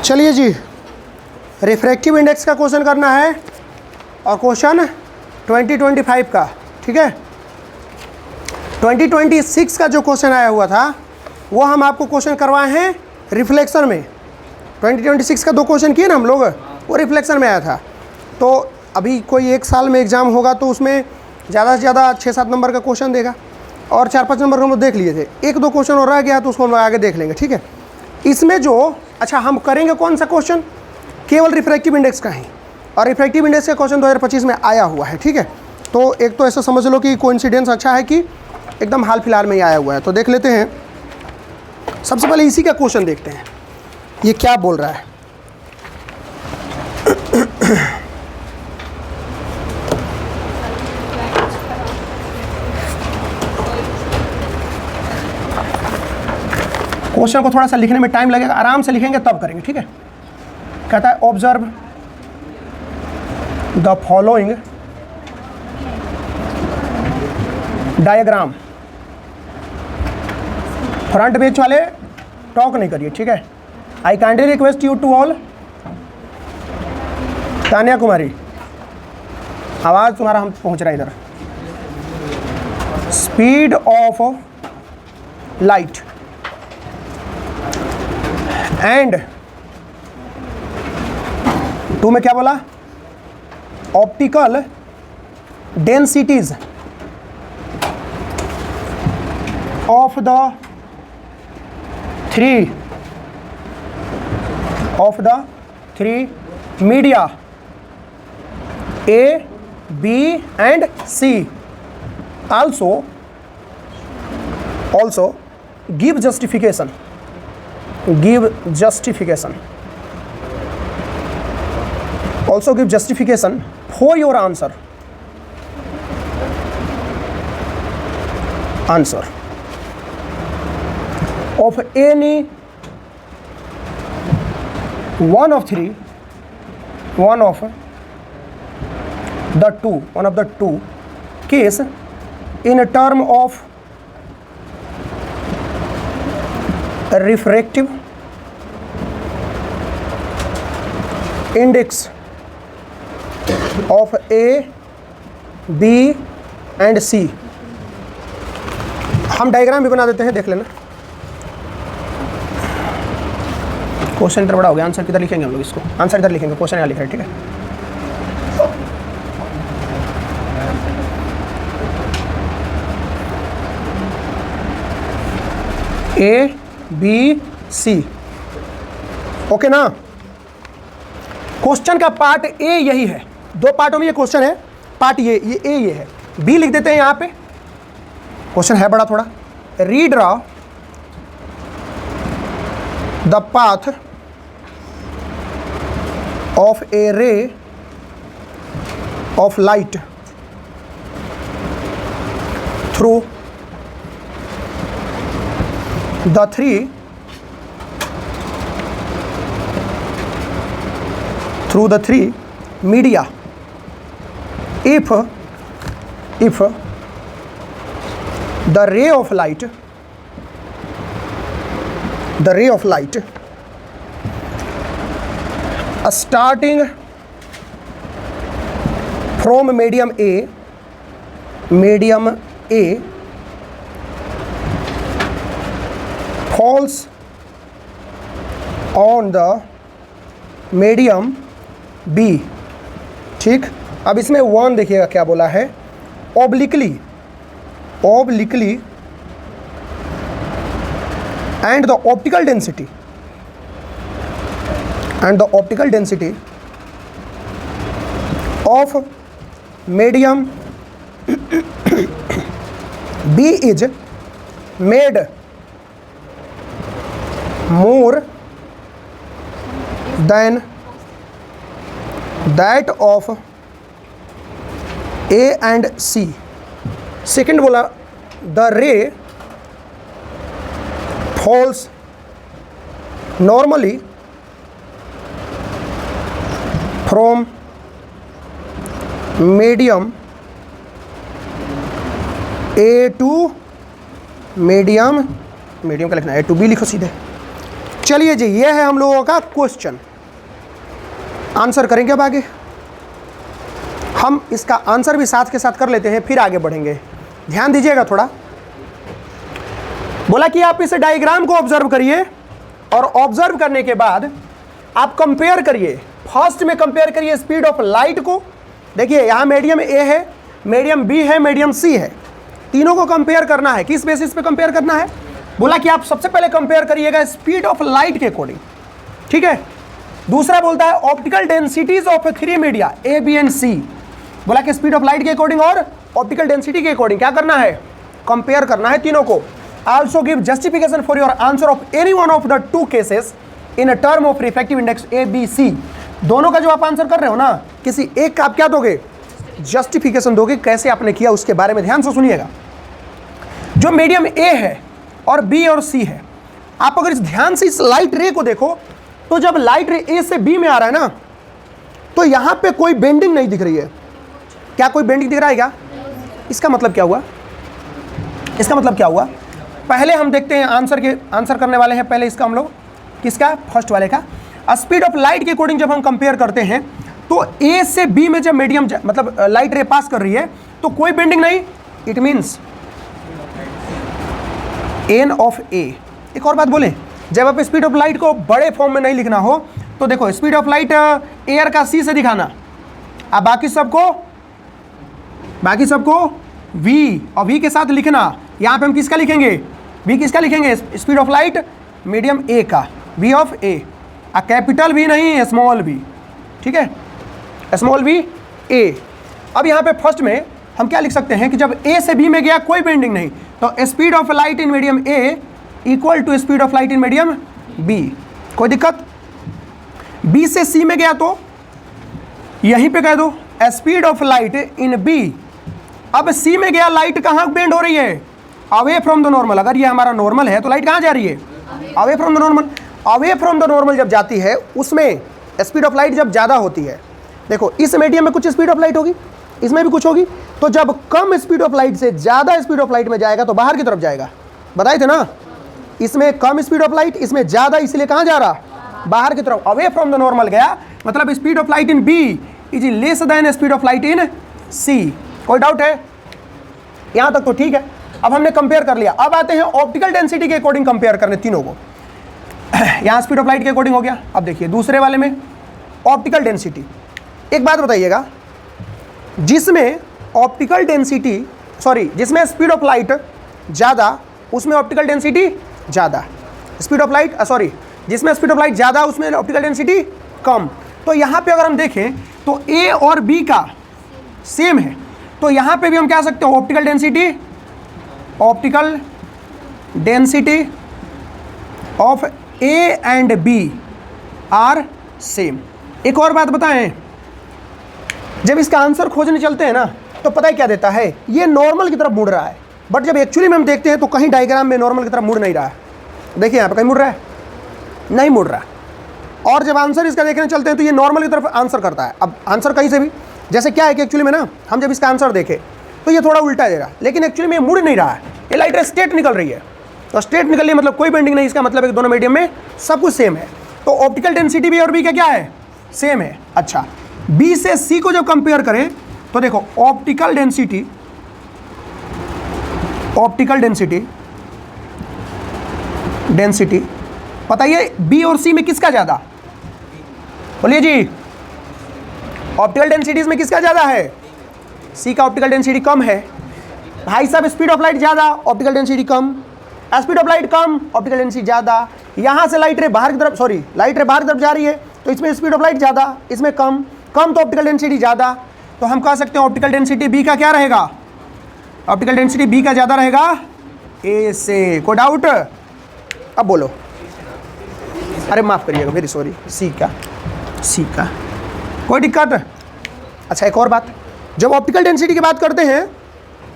चलिए जी, refractive index का question करना है और क्वेश्चन 2025 का, ठीक है। 2026 का जो क्वेश्चन आया हुआ था वो हम आपको क्वेश्चन करवाए हैं रिफ्लेक्शन में। 2026 का 2 क्वेश्चन किए ना हम लोग, वो रिफ्लेक्शन में आया था। तो अभी कोई 1 साल में एग्ज़ाम होगा तो उसमें ज़्यादा से ज़्यादा 6-7 नंबर का क्वेश्चन देगा और 4-5 नंबर हम लोग देख लिए थे। 1-2 क्वेश्चन और रह गया तो उसको हम आगे देख लेंगे, ठीक है। इसमें जो अच्छा हम करेंगे कौन सा क्वेश्चन, केवल रिफ्रैक्टिव इंडेक्स का ही, और रिफ्रैक्टिव इंडेक्स का क्वेश्चन 2025 में आया हुआ है, ठीक है। तो एक तो ऐसा समझ लो कि कोइंसिडेंस अच्छा है कि एकदम हाल फिलहाल में ही आया हुआ है। तो देख लेते हैं, सबसे पहले इसी का क्वेश्चन देखते हैं ये क्या बोल रहा है। क्वेश्चन को थोड़ा सा लिखने में टाइम लगेगा, आराम से लिखेंगे तब करेंगे, ठीक है। कहता है observe the following diagram. Front page वाले टॉक नहीं करिए, ठीक है। I kindly request you to all. Tania Kumari, आवाज़ तुम्हारा हम पहुंच रहा है इधर। स्पीड ऑफ लाइट एंड 2 में क्या बोला, optical densities of the three media A, B and C also give justification for your answer of any one of the two case in a term of refractive index of A, B and C। हम diagram भी बना देते हैं, देख लेना। Question इधर बड़ा हो गया, आंसर किधर लिखेंगे हम लोग इसको, आंसर इधर लिखेंगे, क्वेश्चन यहाँ लिख रहे हैं, ठीक है। A, B, C, ओके ना। क्वेश्चन का पार्ट ए यही है, 2 पार्टों में ये क्वेश्चन है। पार्ट ये ए ये है, बी लिख देते हैं यहाँ पे। क्वेश्चन है बड़ा थोड़ा। Redraw the path of a ray of light through the three media if the ray of light starting from medium A falls on the medium B, ठीक। अब इसमें 1 देखिएगा क्या बोला है, obliquely and the optical density of medium B is made more than that of A and C। Second बोला the ray falls normally from medium A to medium का लिखना है, A to B लिखो सीधे, चलिए जी, ये है हम लोगों का क्वेश्चन। आंसर करेंगे अब आगे। हम इसका आंसर भी साथ के साथ कर लेते हैं, फिर आगे बढ़ेंगे। ध्यान दीजिएगा थोड़ा। बोला कि आप इस डायग्राम को ऑब्जर्व करिए और ऑब्जर्व करने के बाद आप कंपेयर करिए। फर्स्ट में कंपेयर करिए स्पीड ऑफ लाइट को। देखिए यहाँ मीडियम ए है, मीडियम बी है, मीडियम सी है, तीनों को कंपेयर करना है। किस बेसिस पे कंपेयर करना है? बोला कि आप सबसे पहले कंपेयर करिएगा स्पीड ऑफ लाइट के अकॉर्डिंग, ठीक है। दूसरा बोलता है optical densities of 3 media A B and C. बोला कि स्पीड ऑफ लाइट के अकॉर्डिंग और ऑप्टिकल डेंसिटी के अकॉर्डिंग क्या करना है? कंपेयर करना है तीनों को। Also give justification for your answer of any one of the 2 cases in a term of refractive index A B C. दोनों का जो आप आंसर कर रहे हो ना, किसी एक का आप क्या दोगे? जस्टिफिकेशन दोगे। कैसे आपने किया उसके बारे में ध्यान से सुनिएगा। जो मीडियम ए है और बी और सी है, आप अगर इस ध्यान से इस लाइट रे को देखो तो जब लाइट रे ए से बी में आ रहा है ना, तो यहां पे कोई बेंडिंग नहीं दिख रही है। क्या कोई बेंडिंग दिख रहा है क्या? इसका मतलब क्या हुआ? इसका मतलब क्या हुआ? पहले हम देखते हैं आंसर करने वाले हैं पहले इसका हम लोग। किसका? फर्स्ट वाले का। स्पीड ऑफ लाइट के अकॉर्डिंग जब हम कंपेयर करते हैं तो ए से बी में जब मीडियम मतलब लाइट रे पास कर रही है तो कोई बेंडिंग नहीं। इट मींस एन ऑफ ए। एक और बात बोले, जब आप स्पीड ऑफ लाइट को बड़े फॉर्म में नहीं लिखना हो तो देखो स्पीड ऑफ लाइट एयर का सी से दिखाना, अब बाकी सबको वी और वी के साथ लिखना। यहाँ पे हम किसका लिखेंगे? वी किसका लिखेंगे? Speed of light medium A का, V of A. Capital V नहीं, स्मॉल वी, ठीक है, स्मॉल वी ए। अब यहाँ पे फर्स्ट में हम क्या लिख सकते हैं कि जब ए से बी में गया कोई बेंडिंग नहीं, तो speed of light in medium A equal to speed of light in medium B. कोई दिक्कत? बी से सी में गया तो यहीं पे कह दो speed of light in B. अब सी में गया, लाइट कहाँ बेंड हो रही है? Away from the normal. अगर ये हमारा नॉर्मल है तो लाइट कहाँ जा रही है? Away from the normal. Away from the normal जब जाती है उसमें स्पीड ऑफ लाइट जब ज़्यादा होती है, देखो इस मीडियम में कुछ स्पीड ऑफ लाइट होगी, इसमें भी कुछ होगी, तो जब कम स्पीड ऑफ लाइट से ज़्यादा स्पीड ऑफ लाइट में जाएगा तो बाहर की तरफ जाएगा। बताए थे ना, इसमें कम स्पीड ऑफ लाइट, इसमें ज़्यादा, इसलिए कहाँ जा रहा? बाहर की तरफ। अवे फ्रॉम द नॉर्मल गया, मतलब speed of light in B is less than speed of light in C. कोई डाउट है? यहाँ तक तो ठीक है। अब हमने कंपेयर कर लिया, अब आते हैं ऑप्टिकल डेंसिटी के अकॉर्डिंग कंपेयर करने तीनों को। यहाँ स्पीड ऑफ लाइट के अकॉर्डिंग हो गया। अब देखिए दूसरे वाले में ऑप्टिकल डेंसिटी। एक बात बताइएगा, जिसमें ऑप्टिकल डेंसिटी जिसमें स्पीड ऑफ लाइट ज़्यादा उसमें ऑप्टिकल डेंसिटी ज़्यादा, स्पीड ऑफ लाइट जिसमें स्पीड ऑफ लाइट ज़्यादा उसमें ऑप्टिकल डेंसिटी कम। तो यहाँ पे अगर हम देखें तो ए और बी का सेम है, तो यहाँ पे भी हम कह सकते हैं optical density of A and B are same. एक और बात बताएं, जब इसका आंसर खोजने चलते हैं ना तो पता है क्या देता है? ये नॉर्मल की तरफ मुड़ रहा है, बट जब एक्चुअली में हम देखते हैं तो कहीं डायग्राम में नॉर्मल की तरफ मुड़ नहीं रहा है। देखिए यहाँ पे कहीं मुड़ रहा है? नहीं मुड़ रहा। और जब आंसर इसका देखने चलते हैं तो ये नॉर्मल की तरफ आंसर करता है। अब आंसर कहीं से भी, जैसे क्या है कि एक्चुअली में ना हम जब इसका आंसर देखें तो ये थोड़ा उल्टा दे रहा है, लेकिन एक्चुअली में मुड़ नहीं रहा है, ये लाइट स्ट्रेट निकल रही है। तो स्ट्रेट निकल रही है मतलब कोई बेंडिंग नहीं, इसका मतलब है कि दोनों मीडियम में सब कुछ सेम है। तो ऑप्टिकल डेंसिटी भी और बी का क्या है? सेम है। अच्छा, बी से सी को जब कंपेयर करें तो देखो ऑप्टिकल डेंसिटी बताइए बी और सी में किसका ज़्यादा? बोलिए जी, ऑप्टिकल डेंसिटीज में किसका ज़्यादा है? सी का ऑप्टिकल डेंसिटी कम है। भाई साहब स्पीड ऑफ लाइट ज़्यादा, optical density come, speed of light come, optical density ज़्यादा। यहाँ से लाइट रे बाहर की तरफ जा रही है तो इसमें स्पीड ऑफ लाइट ज़्यादा, इसमें कम तो ऑप्टिकल डेंसिटी ज़्यादा। तो हम कह सकते हैं ऑप्टिकल डेंसिटी बी का क्या रहेगा? ऑप्टिकल डेंसिटी बी का ज़्यादा रहेगा ए से। कोई डाउट? अब बोलो। अरे माफ़ करिएगा, वेरी सॉरी, सी का। कोई दिक्कत? अच्छा, एक और बात, जब ऑप्टिकल डेंसिटी की बात करते हैं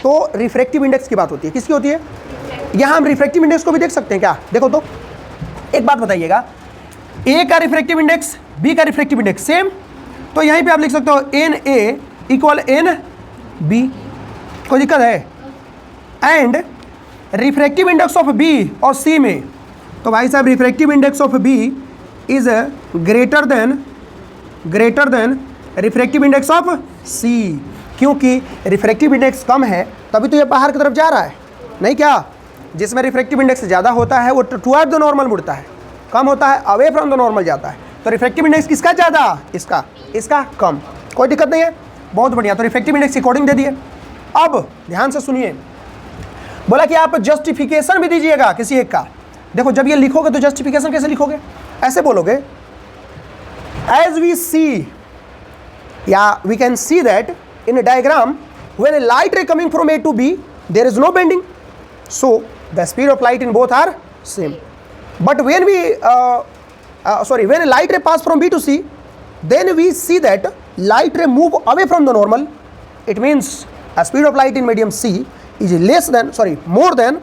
तो रिफ्रैक्टिव इंडेक्स की बात होती है। किसकी होती है? यहाँ हम रिफ्रैक्टिव इंडेक्स को भी देख सकते हैं क्या? देखो तो एक बात बताइएगा, ए का रिफ्रैक्टिव इंडेक्स, बी का रिफ्रैक्टिव इंडेक्स सेम, तो यहीं पे आप लिख सकते हो N A equal N B. कोई दिक्कत है? And refractive index of B और सी में तो भाई साहब refractive index of B is greater than refractive index of C, क्योंकि रिफ्रैक्टिव इंडेक्स कम है तभी तो ये बाहर की तरफ जा रहा है, नहीं क्या? जिसमें रिफ्रैक्टिव इंडेक्स ज़्यादा होता है वो टुवर्ड द नॉर्मल मुड़ता है, कम होता है अवे फ्रॉम द नॉर्मल जाता है। तो रिफ्रैक्टिव इंडेक्स किसका ज़्यादा? इसका कम, कोई दिक्कत नहीं है, बहुत बढ़िया। तो रिफ्रैक्टिव इंडेक्स अकॉर्डिंग दे दिए। अब ध्यान से सुनिए, बोला कि आप जस्टिफिकेशन भी दीजिएगा किसी एक का। देखो जब ये लिखोगे तो जस्टिफिकेशन कैसे लिखोगे? ऐसे बोलोगे, एज वी सी, या we can see that in a diagram when a light ray coming from A to B there is no bending, so the speed of light in both are same. But when when a light ray pass from B to C, then we see that light ray move away from the normal. It means a speed of light in medium C is more than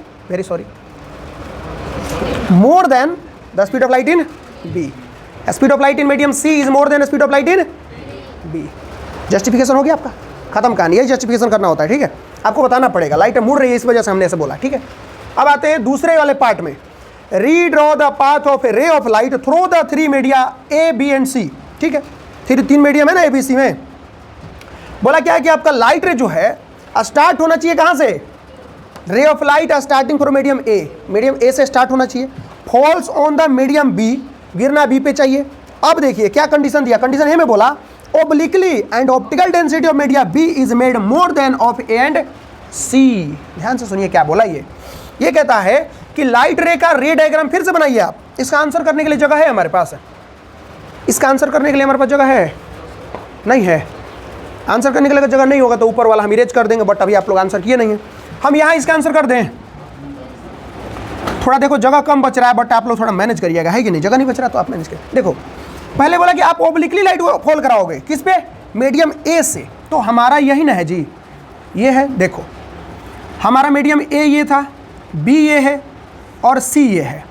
the speed of light in B. A speed of light in medium C is more than a speed of light in B. Justification हो गया आपका, खत्म कहानी। यही justification करना होता है, ठीक है? आपको बताना पड़ेगा लाइट मुड़ रही है इस वजह से हमने ऐसे बोला, ठीक है? अब आते हैं दूसरे वाले पार्ट में। Redraw the path of a ray of light through the three media A B and C, ठीक है? फिर तीन मीडियम है ना, ए बी सी में। बोला क्या है कि आपका लाइट रे जो है स्टार्ट होना चाहिए कहाँ से? Ray of light starting from medium A से स्टार्ट होना चाहिए, falls on the medium B, गिरना बी पे चाहिए। अब देखिए क्या कंडीशन दिया, कंडीशन ए में बोला obliquely and optical density of media B is made more than of A and C। ध्यान से सुनिए क्या बोला ये कहता है कि लाइट रे का रे डायग्राम फिर से बनाइए आप। इसका आंसर करने के लिए जगह है हमारे पास? इसका आंसर करने के लिए हमारे पास जगह है? नहीं है। आंसर करने के लिए जगह नहीं होगा तो ऊपर वाला हम इरेज कर देंगे, बट अभी आप लोग आंसर किए नहीं है। हम यहाँ इसका आंसर कर दें, थोड़ा देखो जगह कम बच रहा है, बट आप लोग थोड़ा मैनेज करिएगा, है कि नहीं? जगह नहीं बच रहा तो आप मैनेज करिए। देखो पहले बोला कि आप ओब्लिकली लाइट फॉल कराओगे, किस पे? मीडियम ए से। तो हमारा यही ना है जी, ये है। देखो हमारा मीडियम ए ये था, बी ये है और सी ये है।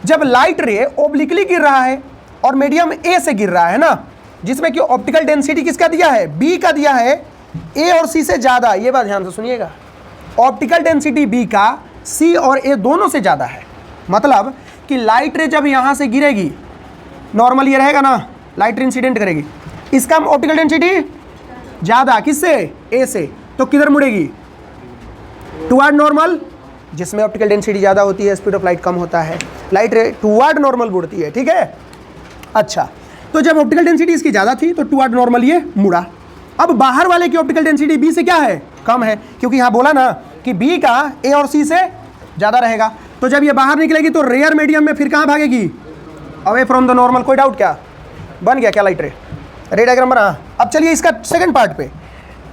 जब लाइट रे ओब्लिकली गिर रहा है और मीडियम ए से गिर रहा है ना, जिसमें कि ऑप्टिकल डेंसिटी किसका दिया है? बी का दिया है, ए और सी से ज़्यादा। ये बात ध्यान से सुनिएगा, ऑप्टिकल डेंसिटी बी का सी और ए दोनों से ज़्यादा है। मतलब कि लाइट रे जब यहाँ से गिरेगी, नॉर्मल ये रहेगा ना, लाइट रे इंसिडेंट करेगी, इसका ऑप्टिकल डेंसिटी ज़्यादा, किससे? ए से। तो किधर मुड़ेगी? टुवर्ड नॉर्मल, जिसमें ऑप्टिकल डेंसिटी ज़्यादा होती है स्पीड ऑफ लाइट कम होता है, लाइट रे टुवर्ड नॉर्मल मुड़ती है, ठीक है? अच्छा, तो जब ऑप्टिकल डेंसिटी इसकी ज़्यादा थी तो टुवर्ड नॉर्मल ये मुड़ा। अब बाहर वाले की ऑप्टिकल डेंसिटी बी से क्या है? कम है, क्योंकि यहाँ बोला ना कि बी का ए और सी से ज़्यादा रहेगा। तो जब ये बाहर निकलेगी तो रेयर मीडियम में फिर कहाँ भागेगी? Away from the normal. कोई डाउट क्या? बन गया क्या लाइट रे? रे डायग्राम बना। अब चलिए इसका सेकंड पार्ट पे,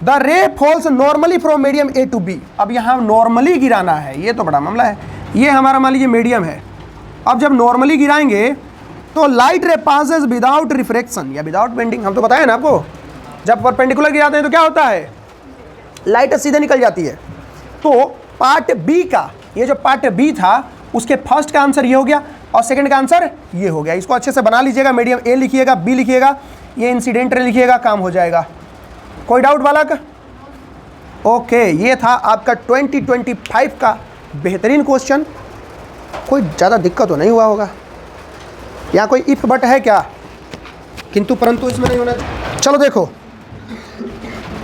the ray falls normally from medium A to B. अब यहाँ नॉर्मली गिराना है, ये तो बड़ा मामला है। ये हमारा मान लीजिए मीडियम है। अब जब नॉर्मली गिराएंगे तो light ray passes without refraction या विदाउट बेंडिंग। हम तो बताया ना आपको, जब परपेंडिकुलर गिराते हैं तो क्या होता है? लाइट सीधे निकल जाती है। तो पार्ट बी का, ये जो पार्ट बी था उसके फर्स्ट का आंसर ये हो गया और सेकंड का आंसर ये हो गया। इसको अच्छे से बना लीजिएगा, मीडियम ए लिखिएगा, बी लिखिएगा, ये इंसिडेंट रे लिखिएगा, काम हो जाएगा। कोई डाउट बालक? ओके, ये था आपका 2025 का बेहतरीन क्वेश्चन। कोई ज़्यादा दिक्कत तो नहीं हुआ होगा? यहाँ कोई इफ बट है क्या? किंतु परंतु इसमें नहीं होना। चलो देखो,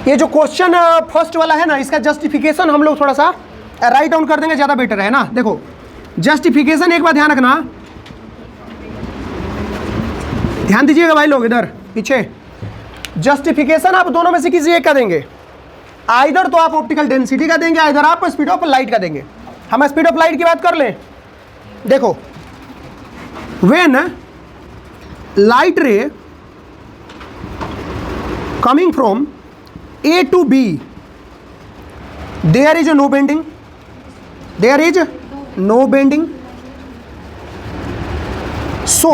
ये जो क्वेश्चन फर्स्ट वाला है ना, इसका जस्टिफिकेशन हम लोग थोड़ा सा राइट डाउन कर देंगे, ज़्यादा बेटर है ना। देखो जस्टिफिकेशन एक बार ध्यान रखना, ध्यान दीजिएगा भाई लोग इधर पीछे। जस्टिफिकेशन आप दोनों में से किसी एक का देंगे, आइदर तो आप ऑप्टिकल डेंसिटी का देंगे, आइदर आप स्पीड ऑफ लाइट का देंगे। हम स्पीड ऑफ लाइट की बात कर लें। देखो, when light ray coming from A to B, there is no bending, there is no bending, so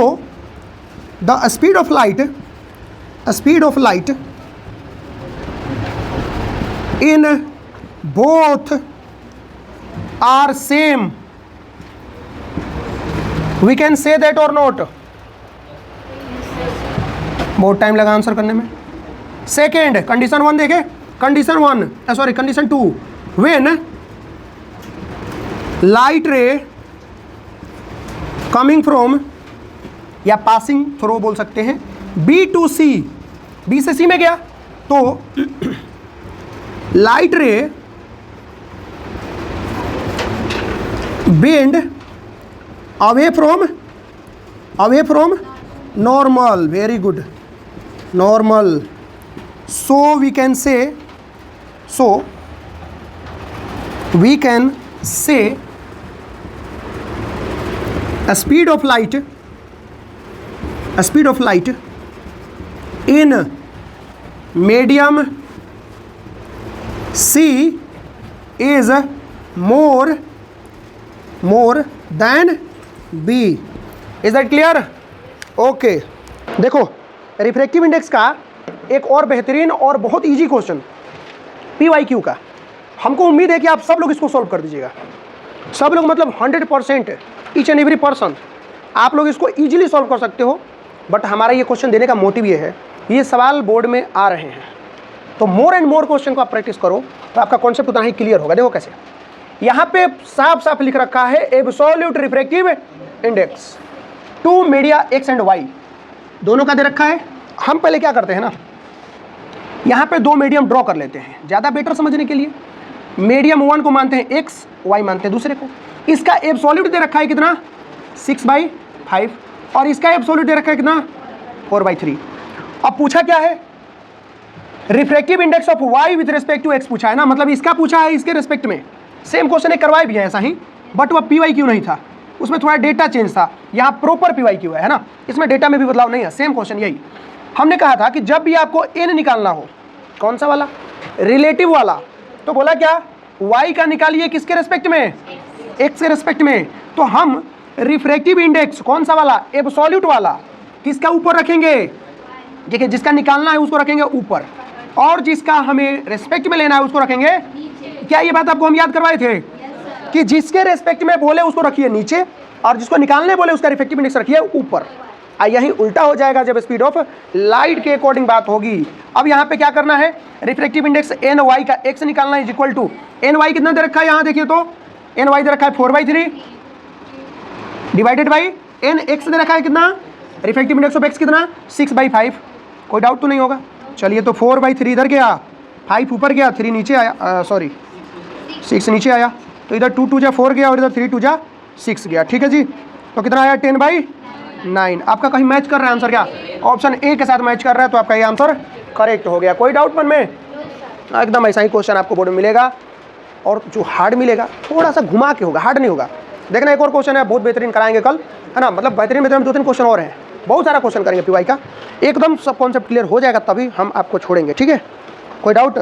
the speed of light in both are same. We can say that or not? बहुत time लगा answer करने में। Second condition one देखे, condition one sorry condition two, when light ray coming from या passing through बोल सकते हैं, B to C, B से सी में गया तो लाइट रे bend away from normal, very good, normal, so we can say a speed of light in medium C is more than B. Is that clear? Okay. देखो refractive index का एक और बेहतरीन और बहुत इजी क्वेश्चन PYQ का, हमको उम्मीद है कि आप सब लोग इसको सॉल्व कर दीजिएगा। सब लोग मतलब 100%, ईच एंड एवरी पर्सन आप लोग इसको इजीली सॉल्व कर सकते हो। बट हमारा ये क्वेश्चन देने का मोटिव ये है, ये सवाल बोर्ड में आ रहे हैं तो मोर एंड मोर क्वेश्चन को आप प्रैक्टिस करो तो आपका कॉन्सेप्ट उतना ही क्लियर होगा। देखो कैसे, यहाँ पे साफ साफ लिख रखा है absolute refractive index to media X and Y, दोनों का दे रखा है। हम पहले क्या करते हैं ना, यहाँ पे दो मीडियम ड्रॉ कर लेते हैं ज़्यादा बेटर समझने के लिए। मीडियम 1 को मानते हैं x, y मानते हैं दूसरे को। इसका एब्सोल्यूट दे रखा है कितना 6/5 और इसका एब्सोल्यूट दे रखा है कितना 4/3। अब पूछा क्या है, refractive index of y with respect to x पूछा है ना, मतलब इसका पूछा है इसके रिस्पेक्ट में। सेम क्वेश्चन एक करवाए भी है ऐसा ही, बट वह PYQ नहीं था, उसमें थोड़ा डेटा चेंज था। यहाँ प्रॉपर PYQ है ना, इसमें डेटा में भी बदलाव नहीं है, सेम क्वेश्चन यही। हमने कहा था कि जब भी आपको n निकालना हो, कौन सा वाला, रिलेटिव वाला, तो बोला क्या y का निकालिए किसके रेस्पेक्ट में, x के रेस्पेक्ट में। तो हम रिफ्रैक्टिव इंडेक्स कौन सा वाला, एब्सोल्यूट वाला, किसका ऊपर रखेंगे, देखिए जिसका निकालना है उसको रखेंगे ऊपर और जिसका हमें रेस्पेक्ट में लेना है उसको रखेंगे। क्या ये बात आपको हम याद करवाए थे कि जिसके रेस्पेक्ट में बोले उसको रखिए नीचे और जिसको निकालने बोले उसका रिफ्रैक्टिव इंडेक्स रखिए ऊपर। यही उल्टा हो जाएगा जब स्पीड ऑफ लाइट के अकॉर्डिंग बात होगी। अब यहाँ पे क्या करना है, रिफ्रैक्टिव इंडेक्स एन वाई का x निकालना है, इक्वल टू एन वाई कितना दे रखा है, यहाँ देखिए तो एन वाई दे रखा है 4/3 डिवाइडेड बाई एन एक्स दे रखा है कितना, रिफ्रैक्टिव इंडेक्स ऑफ x कितना 6/5। कोई डाउट तो नहीं होगा। चलिए तो 4/3 इधर गया, 5 ऊपर गया, 3 नीचे आया, सॉरी 6 नीचे आया, तो इधर 2 2 जा 4 गया और इधर 3 2 जा 6 गया। ठीक है जी, तो कितना आया 10/9। आपका कहीं मैच कर रहा है आंसर, क्या ऑप्शन ए के साथ मैच कर रहा है, तो आपका ये आंसर करेक्ट हो गया। कोई डाउट मन में, एकदम ऐसा ही क्वेश्चन आपको बोर्ड में मिलेगा और जो हार्ड मिलेगा थोड़ा सा घुमा के होगा, हार्ड नहीं होगा। देखना एक और क्वेश्चन है बहुत बेहतरीन कराएंगे कल, है ना, मतलब बेहतरीन 2-3 क्वेश्चन और हैं, बहुत सारा क्वेश्चन करेंगे PY का, एकदम सब कॉन्सेप्ट क्लियर हो जाएगा तभी हम आपको छोड़ेंगे। ठीक है, कोई डाउट।